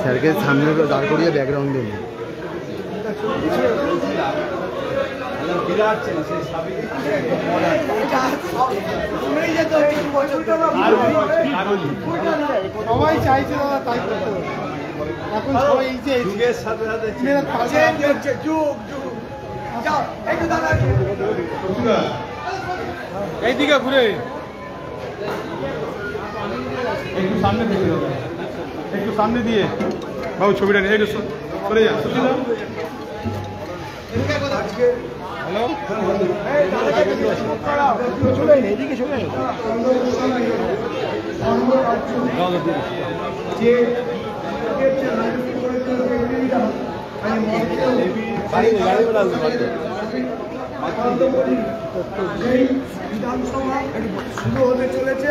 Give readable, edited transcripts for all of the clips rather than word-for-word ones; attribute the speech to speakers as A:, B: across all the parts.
A: স্যারকে সামনে দাঁড় করিয়ে ব্যাকগ্রাউন্ডে নিই।
B: সবাই চাইছে দাদা তাই করতে হবে। এখন সবাই এই যে যুগের সাথে সাথে এইদিকে ঘুরে একটু সামনে থেকে একটু সামনে দিয়ে বাবু ছবিটা নিয়ে একটু সরে যান। হ্যালো এদিকে চলে শুরু হতে চলেছে।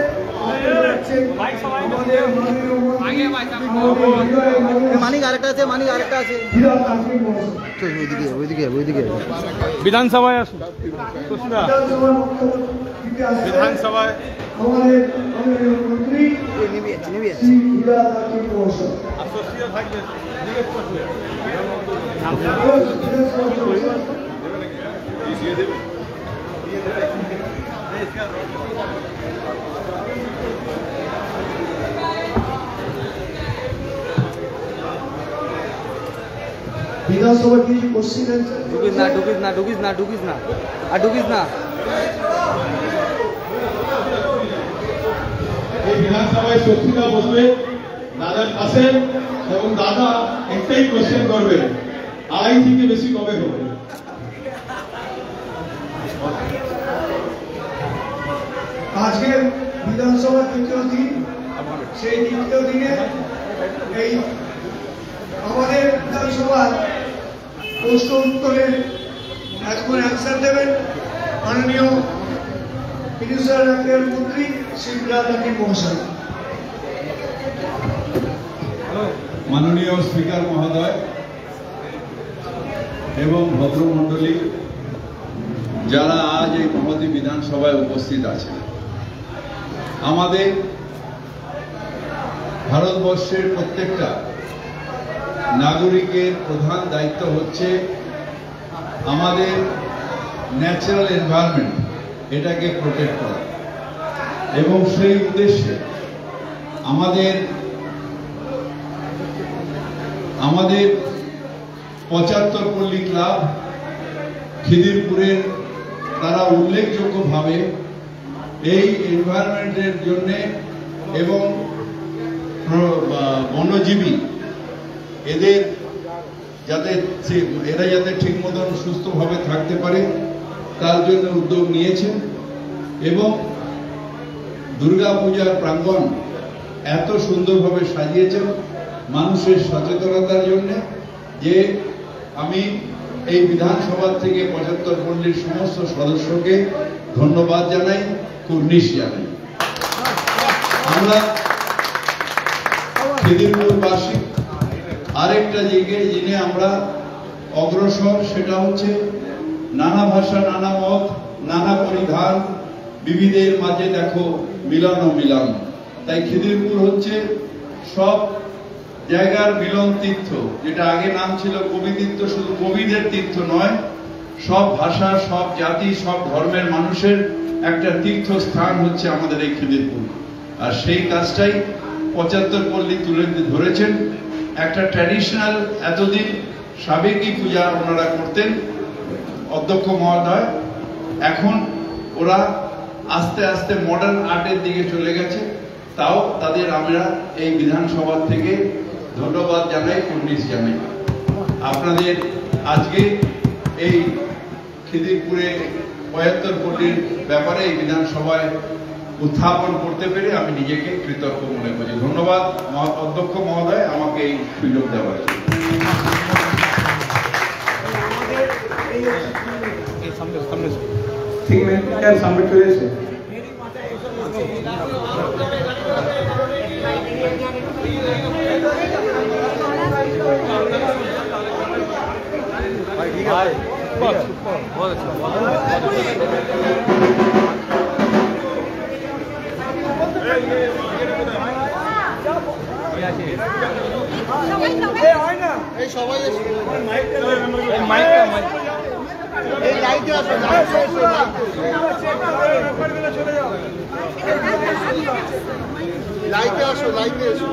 A: মানিক আরেকটা আছে, মানিক আরেকটা আছে। ওইদিকে ওইদিকে ওইদিকে
B: বিধানসভায় আসুন। বিধানসভায়
C: বিধানসভা কিছু কোশ্চিন আছে?
A: ঢুকিস না ঢুকিস না ঢুকিস না ঢুকিস না আর ঢুকিস না।
D: এই বিধানসভায় শক্তিদা বসবে দাদার পাশে এবং দাদা একটাই কোশ্চেন করবে, আড়াই থেকে বেশি কবে হবে?
C: আজকের বিধানসভা দ্বিতীয় দিন, সেই দ্বিতীয় দিনে এই আমাদের বিধানসভার প্রশ্ন উত্তরে এখন অ্যান্সার দেবেন মাননীয় মিনিস্টার অ্যাফেয়ার মন্ত্রী শ্রী ফিরহাদ হাকিম মহাশয়।
D: মাননীয় স্পিকার মহোদয় এবং ভদ্রমণ্ডলী, যারা আজ এই মহতী বিধানসভায় উপস্থিত আছেন, আমাদের ভারতবর্ষের প্রত্যেকটা নাগরিকের প্রধান দায়িত্ব হচ্ছে আমাদের ন্যাচারাল এনভায়রনমেন্ট এটাকে প্রোটেক্ট করা, এবং সেই উদ্দেশ্যে আমাদের ৭৫ পল্লী ক্লাব খিদিরপুরের তারা উল্লেখযোগ্যভাবে এই এনভায়রনমেন্টের জন্য এবং বন্যজীবী এরা যাতে ঠিক মতন সুস্থভাবে থাকতে পারে তার জন্য উদ্যোগ নিয়েছেন। এবং দুর্গাপূজার প্রাঙ্গণ এত সুন্দরভাবে সাজিয়েছেন মানুষের সচেতনতার জন্য, যে আমি এই বিধানসভা থেকে ৭৫ পল্লীর সমস্ত সদস্যকে ধন্যবাদ জানাই, কুর্নিশ জানাই। আমরা খিদিরপুরবাসী আরেকটা জায়গায় জেনে আমরা অগ্রসর, সেটা হচ্ছে নানা ভাষা, নানা মত, নানা পরিধান, বিবিধের মাঝে দেখো মিলন ও মিলন। তাই খিদিরপুর হচ্ছে সব
E: জায়গার মিলন তীর্থ, যেটা আগে নাম ছিল কবি তীর্থ, শুধু কবিদের তীর্থ নয়, সব ভাষা, সব জাতি, সব ধর্মের মানুষের একটা তীর্থস্থান হচ্ছে আমাদের এই খিদিরপুর। আর সেই কাজটাই 75 পল্লী তুলে ধরেছেন। একটা ট্র্যাডিশনাল, এতদিন সাবেকি পূজা ওনারা করতেন অধ্যক্ষ মহোদয়, এখন ওরা আস্তে আস্তে মডার্ন আর্টের দিকে চলে গেছে। তাও তাদের আমরা এই বিধানসভা থেকে ধন্যবাদ জানাই, কুর্নিশ জানাই। আপনাদের আজকে এই খিদিরপুরে 75 পল্লীর ব্যাপারে এই বিধানসভায় উত্থাপন করতে পেরে আমি নিজেকে কৃতজ্ঞ মনে করি। ধন্যবাদ অধ্যক্ষ মহোদয় আমাকে এই সুযোগ দেওয়ার জন্য।
B: সামনে চলে এসে
A: লাইটে আসো, লাইটে এসো।